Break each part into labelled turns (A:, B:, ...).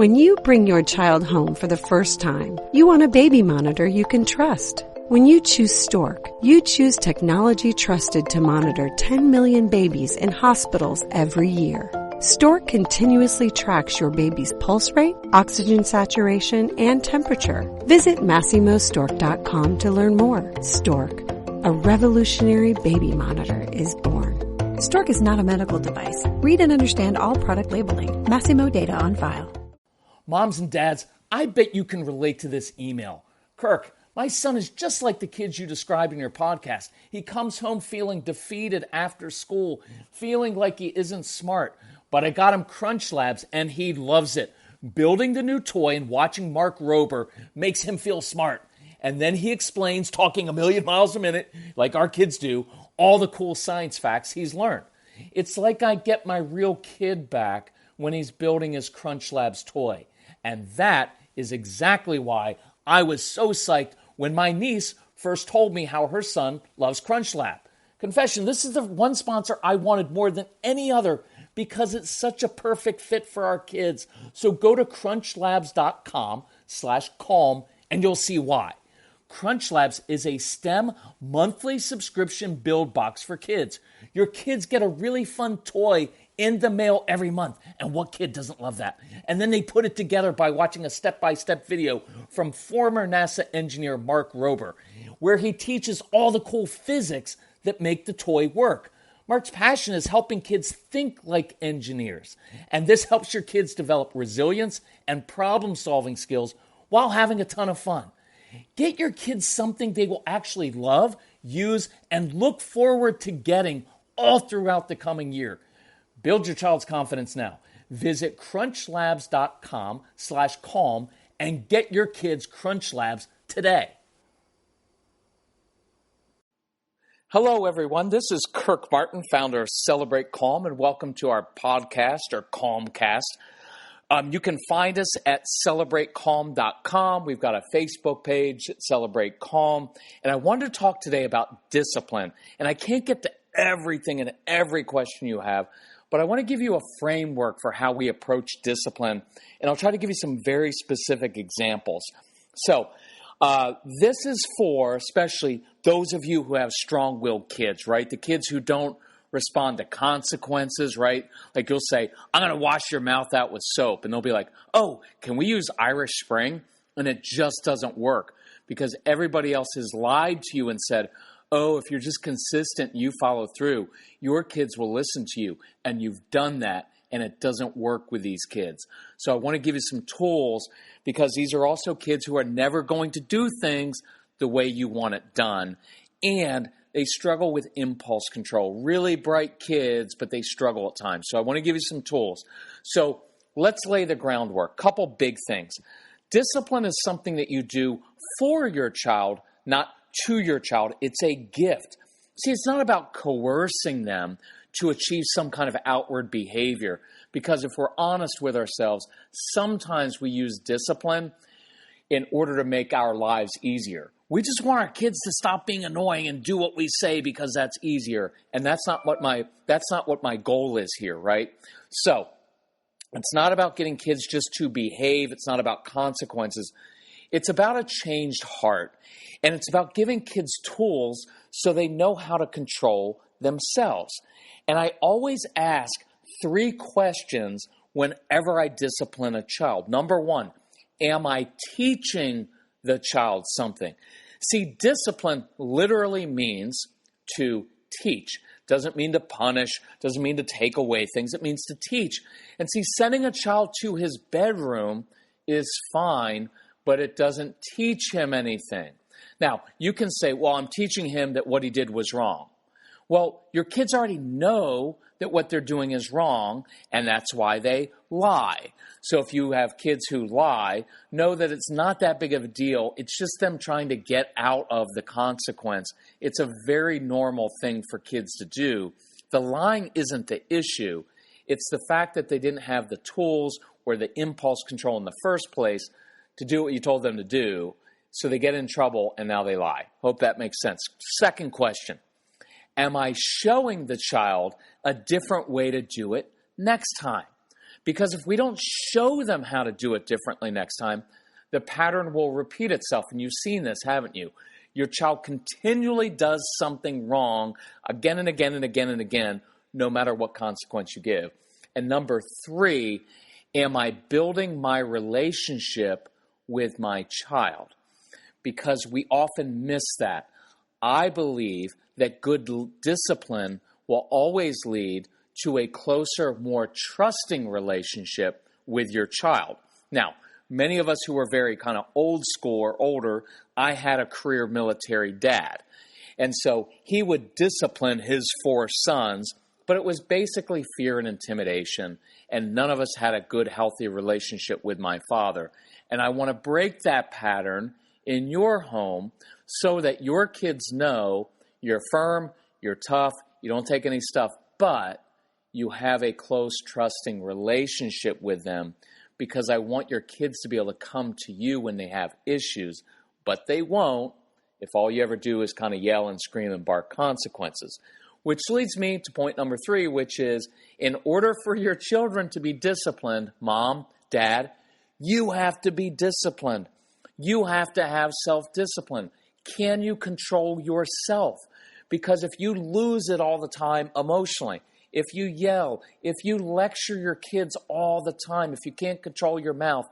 A: When you bring your child home for the first time, you want a baby monitor you can trust. When you choose Stork, you choose technology trusted to monitor 10 million babies in hospitals every year. Stork continuously tracks your baby's pulse rate, oxygen saturation, and temperature. Visit MassimoStork.com to learn more. Stork, a revolutionary baby monitor, is born.
B: Stork is not a medical device. Read and understand all product labeling. Massimo data on file.
C: Moms and dads, I bet you can relate to this email. Kirk, my son is just like the kids you described in your podcast. He comes home feeling defeated after school, feeling like he isn't smart. But I got him Crunch Labs, and he loves it. Building the new toy and watching Mark Rober makes him feel smart. And then he explains, talking a million miles a minute, like our kids do, all the cool science facts he's learned. It's like I get my real kid back when he's building his Crunch Labs toy. And that is exactly why I was so psyched when my niece first told me how her son loves Crunch Lab. Confession, this is the one sponsor I wanted more than any other because it's such a perfect fit for our kids. So go to crunchlabs.com/calm and you'll see why. Crunch Labs is a STEM monthly subscription build box for kids. Your kids get a really fun toy in the mail every month. And what kid doesn't love that? And then they put it together by watching a step-by-step video from former NASA engineer Mark Rober, where he teaches all the cool physics that make the toy work. Mark's passion is helping kids think like engineers. And this helps your kids develop resilience and problem-solving skills while having a ton of fun. Get your kids something they will actually love, use, and look forward to getting all throughout the coming year. Build your child's confidence now. Visit crunchlabs.com/calm and get your kids Crunch Labs today. Hello, everyone. This is Kirk Martin, founder of Celebrate Calm, and welcome to our podcast, or Calmcast. You can find us at celebratecalm.com. We've got a Facebook page, Celebrate Calm. And I wanted to talk today about discipline. And I can't get to everything and every question you have, but I want to give you a framework for how we approach discipline. And I'll try to give you some very specific examples. So this is for especially those of you who have strong-willed kids, right? The kids who don't respond to consequences, right? Like you'll say, I'm going to wash your mouth out with soap. And they'll be like, oh, can we use Irish Spring? And it just doesn't work because everybody else has lied to you and said, oh, if you're just consistent, you follow through, your kids will listen to you. And you've done that, and it doesn't work with these kids. So I want to give you some tools because these are also kids who are never going to do things the way you want it done. And they struggle with impulse control. Really bright kids, but they struggle at times. So I want to give you some tools. So let's lay the groundwork. Couple big things. Discipline is something that you do for your child, not to your child. It's a gift. See, it's not about coercing them to achieve some kind of outward behavior. Because if we're honest with ourselves, sometimes we use discipline in order to make our lives easier. We just want our kids to stop being annoying and do what we say because that's easier. And that's not what my goal is here, right? So it's not about getting kids just to behave. It's not about consequences. It's about a changed heart. And it's about giving kids tools so they know how to control themselves. And I always ask 3 questions whenever I discipline a child. Number 1, am I teaching the child something? See, discipline literally means to teach. Doesn't mean to punish, doesn't mean to take away things. It means to teach. And see, sending a child to his bedroom is fine, but it doesn't teach him anything. Now, you can say, well, I'm teaching him that what he did was wrong. Well, your kids already know that what they're doing is wrong, and that's why they lie. So if you have kids who lie, know that it's not that big of a deal. It's just them trying to get out of the consequence. It's a very normal thing for kids to do. The lying isn't the issue. It's the fact that they didn't have the tools or the impulse control in the first place to do what you told them to do. So they get in trouble and now they lie. Hope that makes sense. Second question. Am I showing the child a different way to do it next time? Because if we don't show them how to do it differently next time, the pattern will repeat itself. And you've seen this, haven't you? Your child continually does something wrong again and again and again and again, no matter what consequence you give. And number 3, am I building my relationship with my child? Because we often miss that. I believe that good discipline will always lead to a closer, more trusting relationship with your child. Now, many of us who are very kind of old school or older, I had a career military dad. And so he would discipline his 4 sons, but it was basically fear and intimidation. And none of us had a good, healthy relationship with my father. And I want to break that pattern in your home so that your kids know you're firm, you're tough, you don't take any stuff, but you have a close, trusting relationship with them, because I want your kids to be able to come to you when they have issues, but they won't if all you ever do is kind of yell and scream and bark consequences. Which leads me to point number 3, which is in order for your children to be disciplined, mom, dad, you have to be disciplined. You have to have self-discipline. Can you control yourself? Because if you lose it all the time emotionally, if you yell, if you lecture your kids all the time, if you can't control your mouth,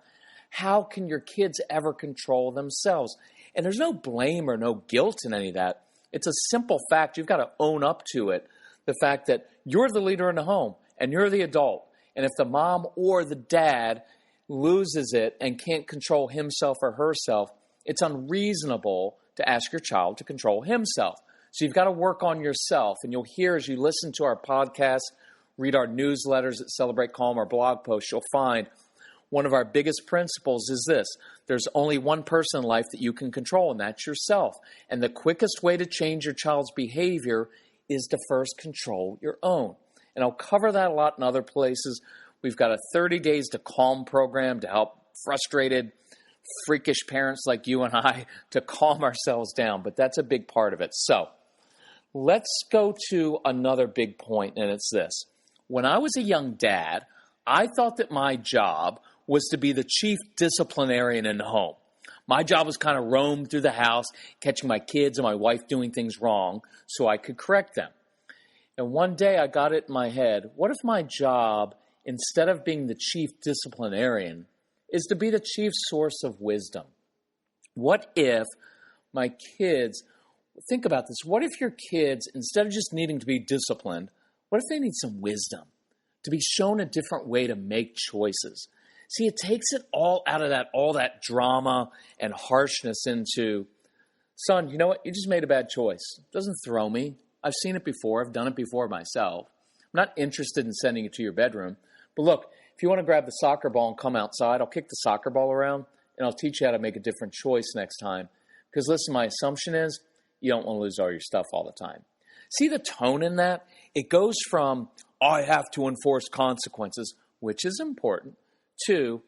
C: how can your kids ever control themselves? And there's no blame or no guilt in any of that. It's a simple fact. You've got to own up to it. The fact that you're the leader in the home and you're the adult. And if the mom or the dad loses it and can't control himself or herself, it's unreasonable to ask your child to control himself. So you've got to work on yourself. And you'll hear as you listen to our podcast, read our newsletters at Celebrate Calm, our blog posts, you'll find one of our biggest principles is this: there's only one person in life that you can control, and that's yourself. And the quickest way to change your child's behavior is to first control your own. And I'll cover that a lot in other places. We've got a 30 Days to Calm program to help frustrated, freakish parents like you and I to calm ourselves down. But that's a big part of it. So let's go to another big point, and it's this. When I was a young dad, I thought that my job was to be the chief disciplinarian in the home. My job was kind of roam through the house, catching my kids and my wife doing things wrong so I could correct them. And one day I got it in my head, what if my job, instead of being the chief disciplinarian, is to be the chief source of wisdom? What if my kids, think about this, what if your kids, instead of just needing to be disciplined, what if they need some wisdom? To be shown a different way to make choices. See, it takes it all out of all that drama and harshness into, son, you know what? You just made a bad choice. It doesn't throw me. I've seen it before. I've done it before myself. I'm not interested in sending you to your bedroom. But look, if you want to grab the soccer ball and come outside, I'll kick the soccer ball around and I'll teach you how to make a different choice next time. Because listen, my assumption is you don't want to lose all your stuff all the time. See the tone in that? It goes from, I have to enforce consequences, which is important, to,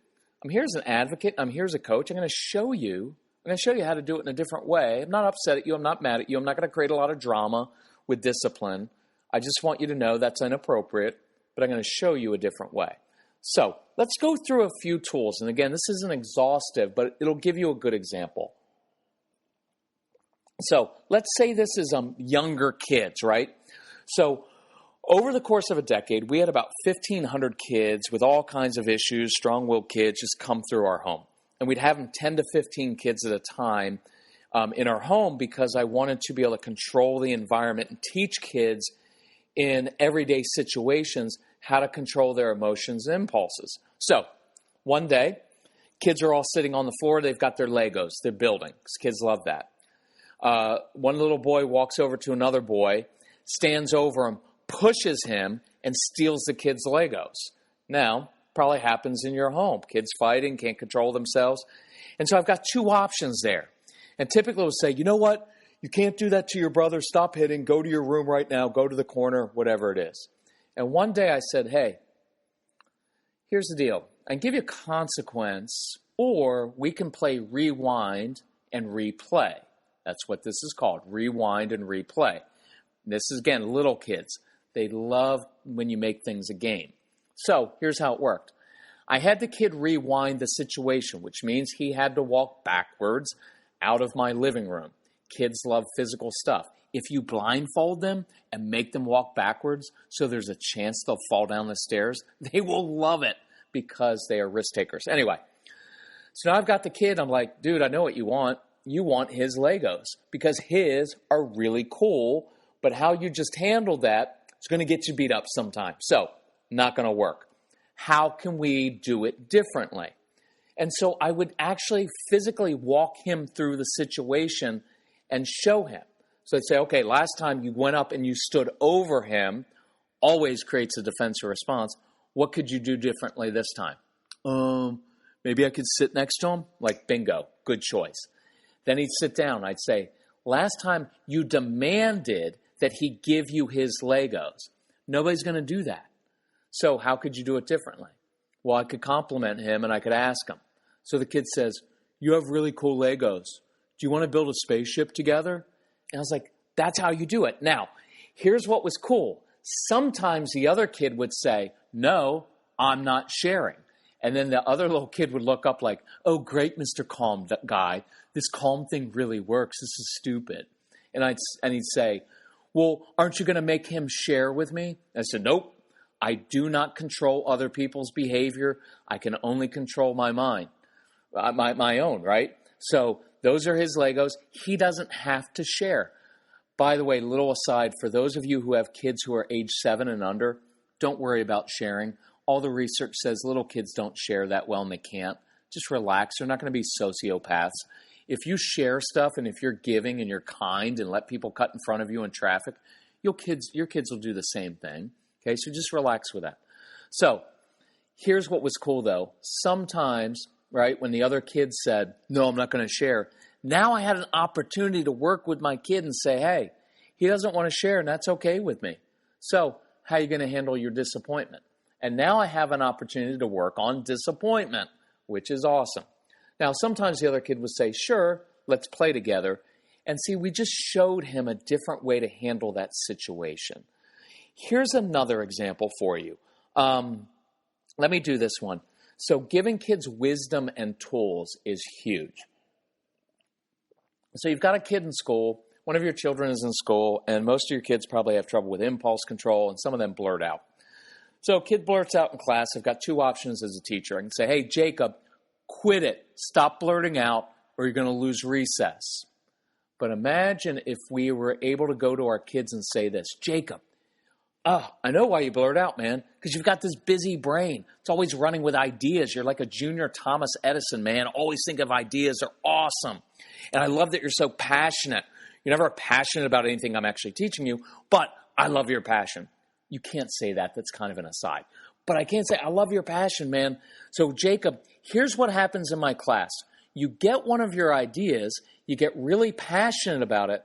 C: I'm here as an advocate, I'm here as a coach, I'm going to show you how to do it in a different way. I'm not upset at you, I'm not mad at you, I'm not going to create a lot of drama with discipline. I just want you to know that's inappropriate, but I'm going to show you a different way. So let's go through a few tools. And again, this isn't exhaustive, but it'll give you a good example. So let's say this is younger kids, right? So over the course of a decade, we had about 1,500 kids with all kinds of issues, strong-willed kids, just come through our home. And we'd have them 10 to 15 kids at a time in our home because I wanted to be able to control the environment and teach kids in everyday situations how to control their emotions and impulses. So one day, kids are all sitting on the floor. They've got their Legos. They're building because kids love that. One little boy walks over to another boy, stands over him, pushes him, and steals the kid's Legos. Now, probably happens in your home. Kids fighting, can't control themselves. And so I've got 2 options there. And typically we'll say, you know what? You can't do that to your brother. Stop hitting. Go to your room right now. Go to the corner, whatever it is. And one day I said, hey, here's the deal. I can give you a consequence, or we can play rewind and replay. That's what this is called, rewind and replay. And this is, again, little kids. They love when you make things a game. So here's how it worked. I had the kid rewind the situation, which means he had to walk backwards out of my living room. Kids love physical stuff. If you blindfold them and make them walk backwards so there's a chance they'll fall down the stairs, they will love it because they are risk takers. Anyway, so now I've got the kid. I'm like, dude, I know what you want. You want his Legos because his are really cool, but how you just handled that is going to get you beat up sometime. So not going to work. How can we do it differently? And so I would actually physically walk him through the situation and show him. So I'd say, okay, last time you went up and you stood over him, always creates a defensive response. What could you do differently this time? Maybe I could sit next to him. Like, bingo, good choice. Then he'd sit down. I'd say, last time you demanded that he give you his Legos. Nobody's going to do that. So how could you do it differently? Well, I could compliment him and I could ask him. So the kid says, you have really cool Legos. Do you want to build a spaceship together? And I was like, that's how you do it. Now, here's what was cool. Sometimes the other kid would say, no, I'm not sharing. And then the other little kid would look up like, oh, great, Mr. Calm guy. This calm thing really works. This is stupid. And he'd say, well, aren't you going to make him share with me? I said, nope. I do not control other people's behavior. I can only control my mind, my own, right? So those are his Legos. He doesn't have to share. By the way, little aside, for those of you who have kids who are age 7 and under, don't worry about sharing. All the research says little kids don't share that well and they can't. Just relax. They're not going to be sociopaths. If you share stuff and if you're giving and you're kind and let people cut in front of you in traffic, your kids will do the same thing. Okay, so just relax with that. So here's what was cool, though. Sometimes, right, when the other kid said, no, I'm not going to share, now I had an opportunity to work with my kid and say, hey, he doesn't want to share, and that's okay with me. So how are you going to handle your disappointment? And now I have an opportunity to work on disappointment, which is awesome. Now, sometimes the other kid would say, sure, let's play together. And see, we just showed him a different way to handle that situation. Here's another example for you. Let me do this one. So giving kids wisdom and tools is huge. So you've got a kid in school. One of your children is in school, and most of your kids probably have trouble with impulse control, and some of them blurt out. So a kid blurts out in class. I've got two options as a teacher. I can say, hey, Jacob, quit it. Stop blurting out, or you're going to lose recess. But imagine if we were able to go to our kids and say this, Jacob, I know why you blurt out, man, because you've got this busy brain. It's always running with ideas. You're like a junior Thomas Edison, man. Always think of ideas. They're awesome. And I love that you're so passionate. You're never passionate about anything I'm actually teaching you, but I love your passion. You can't say that. That's kind of an aside. But I can say, I love your passion, man. So, Jacob, here's what happens in my class. You get one of your ideas, you get really passionate about it,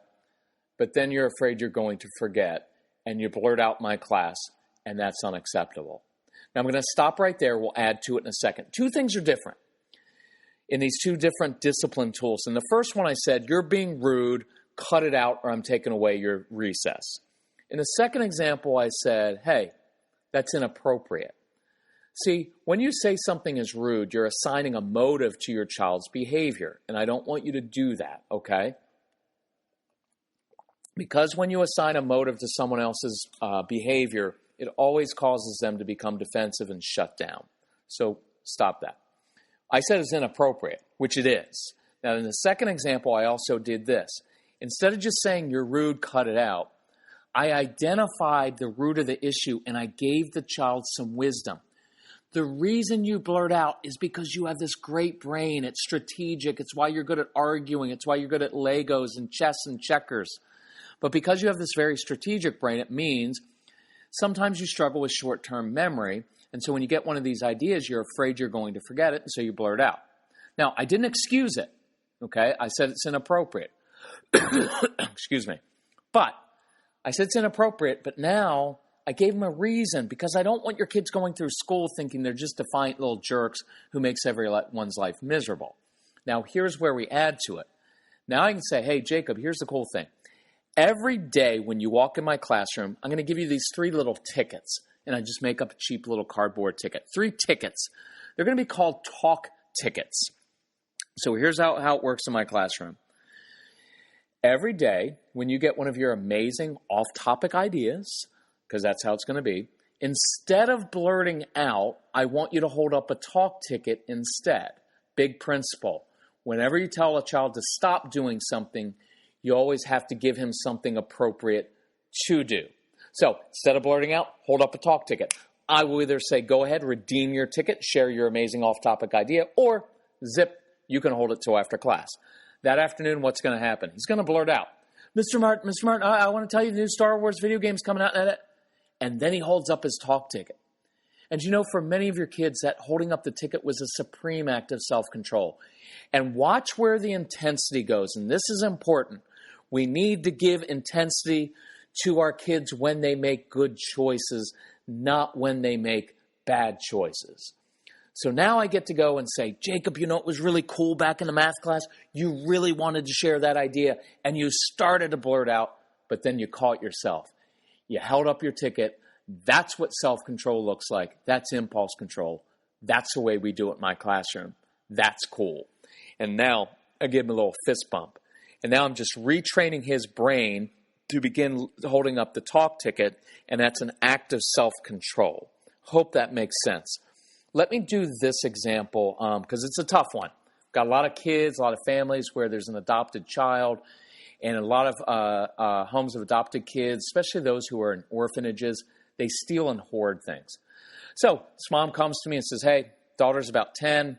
C: but then you're afraid you're going to forget. And you blurt out my class, and that's unacceptable. Now, I'm going to stop right there. We'll add to it in a second. Two things are different in these two different discipline tools. And the first one I said, you're being rude, cut it out, or I'm taking away your recess. In the second example, I said, hey, that's inappropriate. See, when you say something is rude, you're assigning a motive to your child's behavior, and I don't want you to do that, okay? Because when you assign a motive to someone else's behavior, it always causes them to become defensive and shut down. So stop that. I said it's inappropriate, which it is. Now, in the second example, I also did this. Instead of just saying you're rude, cut it out, I identified the root of the issue and I gave the child some wisdom. The reason you blurt out is because you have this great brain. It's strategic. It's why you're good at arguing. It's why you're good at Legos and chess and checkers. But because you have this very strategic brain, it means sometimes you struggle with short-term memory. And so when you get one of these ideas, you're afraid you're going to forget it, and so you blurt out. Now, I didn't excuse it, okay? I said it's inappropriate. Excuse me. But I said it's inappropriate, but now I gave him a reason because I don't want your kids going through school thinking they're just defiant little jerks who makes everyone's life miserable. Now, here's where we add to it. Now I can say, hey, Jacob, here's the cool thing. Every day when you walk in my classroom, I'm going to give you these 3 little tickets. and I just make up a cheap little cardboard ticket. 3 tickets. They're going to be called talk tickets. So here's how it works in my classroom. Every day, when you get one of your amazing off-topic ideas, because that's how it's going to be, instead of blurting out, I want you to hold up a talk ticket instead. Big principle. Whenever you tell a child to stop doing something, you always have to give him something appropriate to do. So instead of blurting out, hold up a talk ticket. I will either say, go ahead, redeem your ticket, share your amazing off-topic idea, or zip, you can hold it till after class. That afternoon, what's going to happen? He's going to blurt out, Mr. Martin, I want to tell you the new Star Wars video game's coming out. And then he holds up his talk ticket. And you know, for many of your kids, that holding up the ticket was a supreme act of self-control. And watch where the intensity goes. And this is important. We need to give intensity to our kids when they make good choices, not when they make bad choices. So now I get to go and say, Jacob, you know, it was really cool back in the math class. You really wanted to share that idea, and you started to blurt out, but then you caught yourself. You held up your ticket. That's what self-control looks like. That's impulse control. That's the way we do it in my classroom. That's cool. And now I give him a little fist bump. And now I'm just retraining his brain to begin holding up the talk ticket, and that's an act of self-control. Hope that makes sense. Let me do this example because it's a tough one. Got a lot of kids, a lot of families where there's an adopted child, and a lot of homes of adopted kids, especially those who are in orphanages, they steal and hoard things. So this mom comes to me and says, hey, daughter's about 10.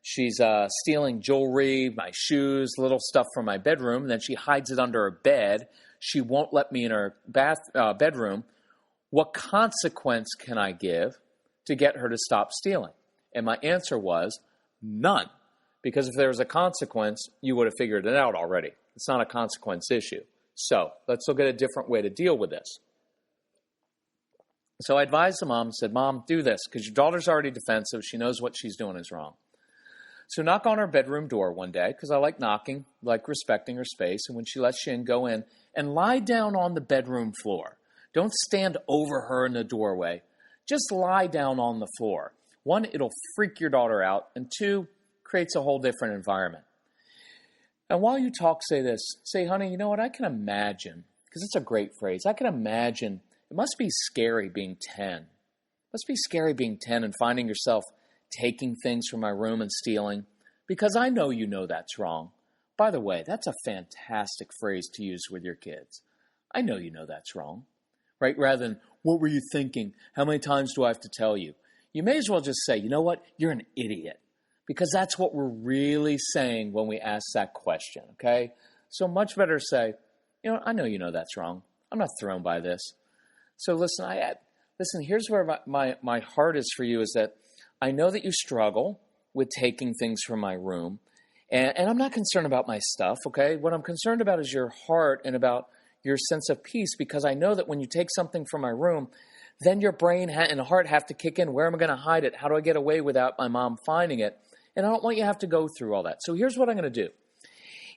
C: She's stealing jewelry, my shoes, little stuff from my bedroom. And then she hides it under her bed. She won't let me in her bedroom. What consequence can I give to get her to stop stealing? And my answer was none. Because if there was a consequence, you would have figured it out already. It's not a consequence issue. So let's look at a different way to deal with this. So I advised the mom and said, Mom, do this because your daughter's already defensive. She knows what she's doing is wrong. So knock on her bedroom door one day because I like knocking, like respecting her space. And when she lets you in, go in and lie down on the bedroom floor. Don't stand over her in the doorway. Just lie down on the floor. 1, it'll freak your daughter out. And 2, creates a whole different environment. And while you talk, say this. Say, honey, you know what? I can imagine, because it's a great phrase. I can imagine it must be scary being 10. It must be scary being 10 and finding yourself taking things from my room and stealing, because I know you know that's wrong. By the way, that's a fantastic phrase to use with your kids. I know you know that's wrong, right? Rather than, what were you thinking? How many times do I have to tell you? You may as well just say, you know what? You're an idiot, because that's what we're really saying when we ask that question, okay? So much better say, you know, I know you know that's wrong. I'm not thrown by this. So listen, here's where my heart is for you is that I know that you struggle with taking things from my room, and I'm not concerned about my stuff, okay? What I'm concerned about is your heart and about your sense of peace, because I know that when you take something from my room, then your brain and heart have to kick in. Where am I going to hide it? How do I get away without my mom finding it? And I don't want you to have to go through all that. So here's what I'm going to do.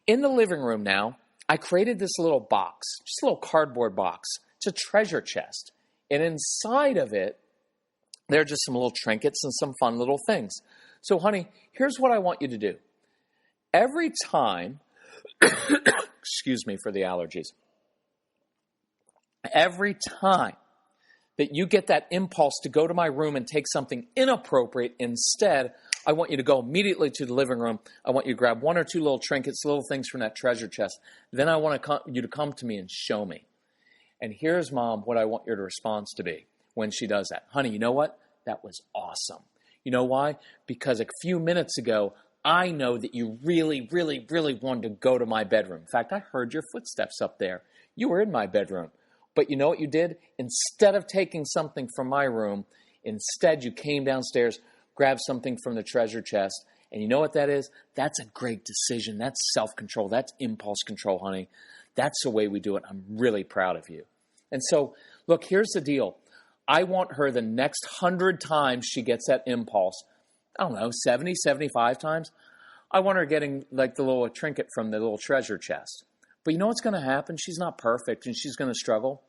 C: In the living room now, I created this little box, just a little cardboard box. It's a treasure chest. And inside of it, there are just some little trinkets and some fun little things. So, honey, here's what I want you to do. Every time, excuse me for the allergies. Every time that you get that impulse to go to my room and take something inappropriate instead, I want you to go immediately to the living room. I want you to grab 1 or 2 little trinkets, little things from that treasure chest. Then I want you to come to me and show me. And here's, Mom, what I want your response to be when she does that. Honey, you know what? That was awesome. You know why? Because a few minutes ago, I know that you really, really, really wanted to go to my bedroom. In fact, I heard your footsteps up there. You were in my bedroom. But you know what you did? Instead of taking something from my room, instead you came downstairs, grabbed something from the treasure chest. And you know what that is? That's a great decision. That's self-control. That's impulse control, honey. That's the way we do it. I'm really proud of you. And so, look, here's the deal. I want her the next 100 times she gets that impulse, I don't know, 70, 75 times, I want her getting like the little trinket from the little treasure chest. But you know what's going to happen? She's not perfect and she's going to struggle.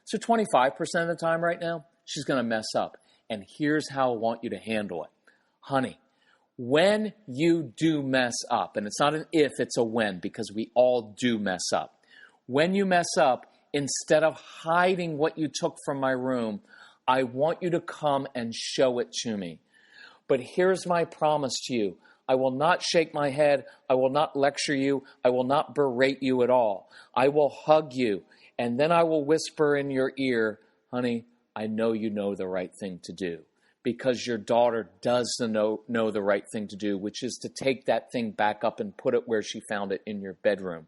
C: So 25% of the time right now, she's going to mess up. And here's how I want you to handle it. Honey, when you do mess up, and it's not an if, it's a when, because we all do mess up. When you mess up, instead of hiding what you took from my room, I want you to come and show it to me. But here's my promise to you. I will not shake my head. I will not lecture you. I will not berate you at all. I will hug you. And then I will whisper in your ear, honey, I know you know the right thing to do. Because your daughter does know the right thing to do, which is to take that thing back up and put it where she found it in your bedroom.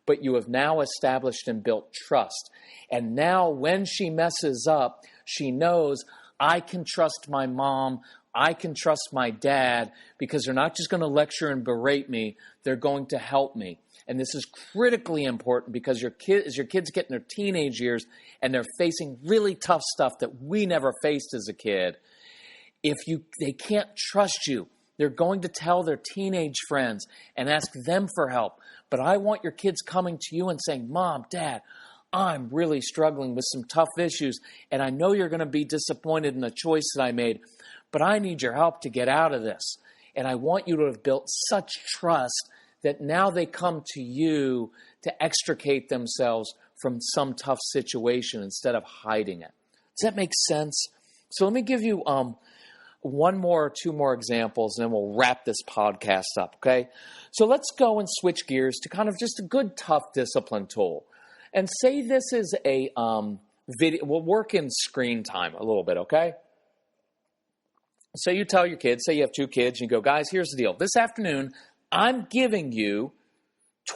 C: But you have now established and built trust. And now when she messes up, she knows I can trust my mom, I can trust my dad, because they're not just going to lecture and berate me, they're going to help me. And this is critically important because as your kids get in their teenage years and they're facing really tough stuff that we never faced as a kid, they can't trust you, they're going to tell their teenage friends and ask them for help. But I want your kids coming to you and saying, Mom, Dad, I'm really struggling with some tough issues, and I know you're going to be disappointed in the choice that I made, but I need your help to get out of this. And I want you to have built such trust that now they come to you to extricate themselves from some tough situation instead of hiding it. Does that make sense? So let me give you one more or two more examples, and then we'll wrap this podcast up, okay? So let's go and switch gears to kind of just a good, tough discipline tool. And say this is a video. We'll work in screen time a little bit, okay? So you tell your kids, say you have 2 kids, and you go, guys, here's the deal. This afternoon, I'm giving you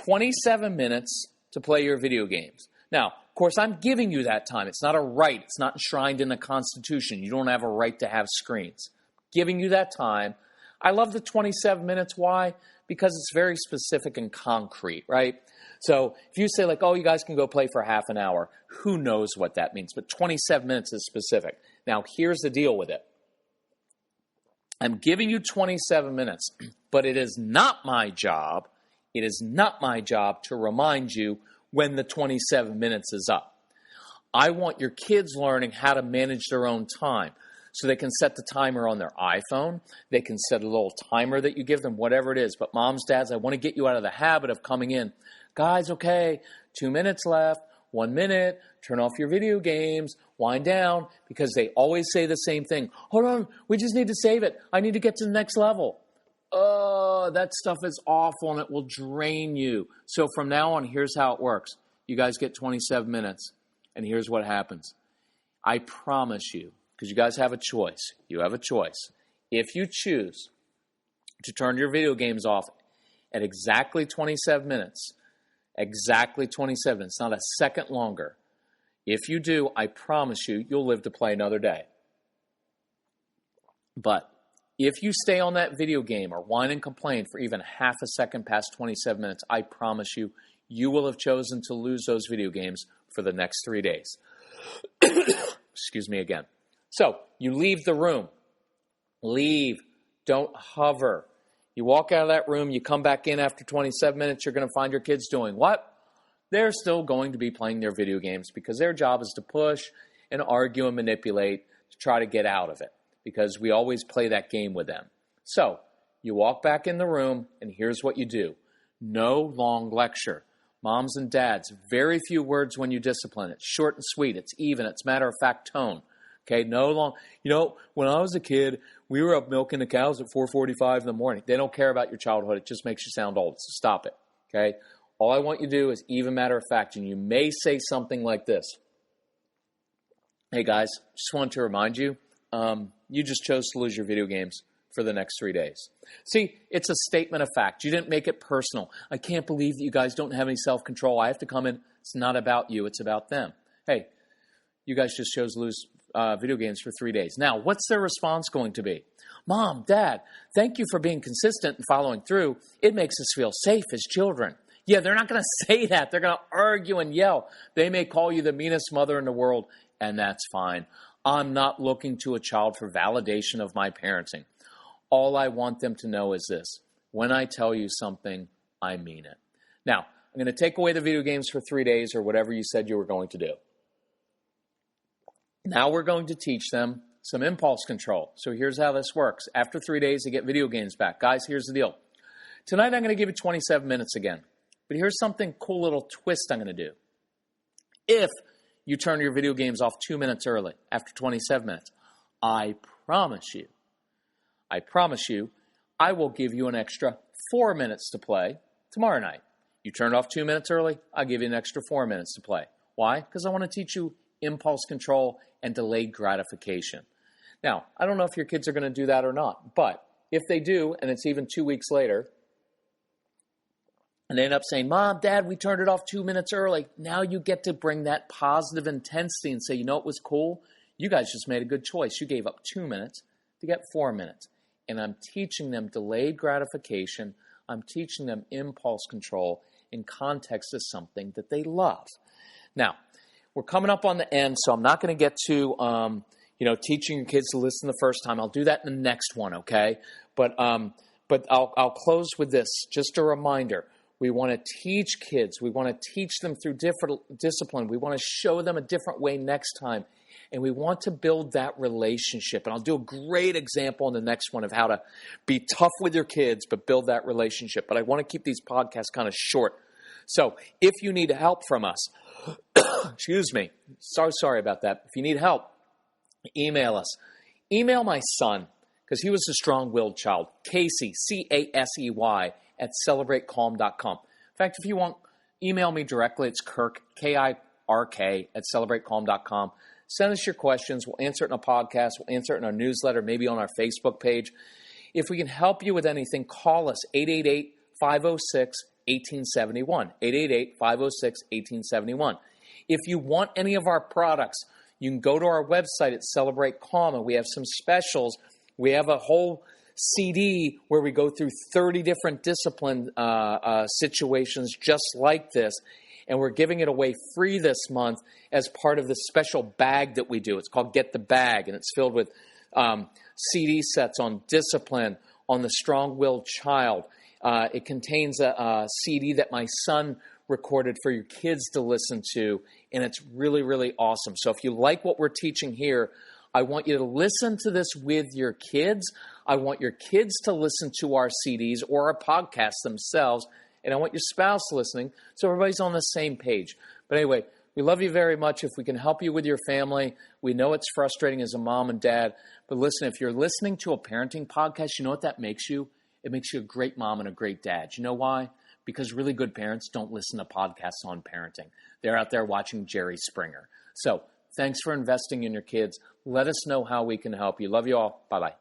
C: 27 minutes to play your video games. Now, of course, I'm giving you that time. It's not a right. It's not enshrined in the Constitution. You don't have a right to have screens. Giving you that time. I love the 27 minutes. Why? Because it's very specific and concrete, right? So if you say like, oh, you guys can go play for half an hour, who knows what that means? But 27 minutes is specific. Now, here's the deal with it. I'm giving you 27 minutes, but it is not my job. It is not my job to remind you when the 27 minutes is up. I want your kids learning how to manage their own time. So they can set the timer on their iPhone. They can set a little timer that you give them, whatever it is. But moms, dads, I want to get you out of the habit of coming in. Guys, okay, 2 minutes left, 1 minute, turn off your video games, wind down, because they always say the same thing. Hold on, we just need to save it. I need to get to the next level. Oh, that stuff is awful and it will drain you. So from now on, here's how it works. You guys get 27 minutes, and here's what happens. I promise you, because you guys have a choice. You have a choice. If you choose to turn your video games off at exactly 27 minutes, exactly 27, it's not a second longer. If you do, I promise you, you'll live to play another day. But if you stay on that video game or whine and complain for even half a second past 27 minutes, I promise you, you will have chosen to lose those video games for the next 3 days. Excuse me again. So you leave the room. Leave. Don't hover. You walk out of that room, you come back in after 27 minutes, you're going to find your kids doing what? They're still going to be playing their video games because their job is to push and argue and manipulate to try to get out of it, because we always play that game with them. So you walk back in the room, and here's what you do. No long lecture. Moms and dads, very few words when you discipline. It's short and sweet. It's even. It's matter-of-fact tone. Okay, no long. You know, when I was a kid, we were up milking the cows at 4:45 in the morning. They don't care about your childhood. It just makes you sound old. So stop it. Okay? All I want you to do is even matter-of-fact, and you may say something like this. Hey, guys, just wanted to remind you, you just chose to lose your video games for the next 3 days. See, it's a statement of fact. You didn't make it personal. I can't believe that you guys don't have any self-control. I have to come in. It's not about you. It's about them. Hey, you guys just chose to lose video games for 3 days. Now, what's their response going to be? Mom, Dad, thank you for being consistent and following through. It makes us feel safe as children. Yeah, they're not going to say that. They're going to argue and yell. They may call you the meanest mother in the world, and that's fine. I'm not looking to a child for validation of my parenting. All I want them to know is this. When I tell you something, I mean it. Now, I'm going to take away the video games for 3 days or whatever you said you were going to do. Now we're going to teach them some impulse control. So here's how this works. After 3 days, they get video games back. Guys, here's the deal. Tonight I'm going to give you 27 minutes again. But here's something cool little twist I'm going to do. If you turn your video games off 2 minutes early, after 27 minutes, I promise you, I will give you an extra 4 minutes to play tomorrow night. You turn it off 2 minutes early, I'll give you an extra 4 minutes to play. Why? Because I want to teach you impulse control and delayed gratification. Now, I don't know if your kids are going to do that or not, but if they do, and it's even 2 weeks later, and they end up saying, Mom, Dad, we turned it off 2 minutes early. Now you get to bring that positive intensity and say, you know, it was cool. You guys just made a good choice. You gave up 2 minutes to get 4 minutes. And I'm teaching them delayed gratification. I'm teaching them impulse control in context of something that they love. Now, we're coming up on the end, so I'm not going to get to, teaching your kids to listen the first time. I'll do that in the next one, okay? But I'll close with this. Just a reminder. We want to teach kids. We want to teach them through different discipline. We want to show them a different way next time. And we want to build that relationship. And I'll do a great example in the next one of how to be tough with your kids, but build that relationship. But I want to keep these podcasts kind of short. So if you need help from us, excuse me, so sorry about that. If you need help, email us. Email my son, because he was a strong-willed child, Casey, Casey, at celebratecalm.com. In fact, if you want, email me directly. It's Kirk, Kirk, at celebratecalm.com. Send us your questions. We'll answer it in a podcast. We'll answer it in our newsletter, maybe on our Facebook page. If we can help you with anything, call us, 888-506-1871, 888-506-1871. If you want any of our products, you can go to our website at Celebrate Calm, and we have some specials. We have a whole CD where we go through 30 different discipline situations just like this, and we're giving it away free this month as part of the special bag that we do. It's called Get the Bag, and it's filled with CD sets on discipline, on the strong-willed child. It contains a CD that my son recorded for your kids to listen to, and it's really, really awesome. So if you like what we're teaching here, I want you to listen to this with your kids. I want your kids to listen to our CDs or our podcasts themselves, and I want your spouse listening so everybody's on the same page. But anyway, we love you very much. If we can help you with your family, we know it's frustrating as a mom and dad, but listen, if you're listening to a parenting podcast, you know what that makes you? It makes you a great mom and a great dad. You know why? Because really good parents don't listen to podcasts on parenting. They're out there watching Jerry Springer. So thanks for investing in your kids. Let us know how we can help you. Love you all. Bye-bye.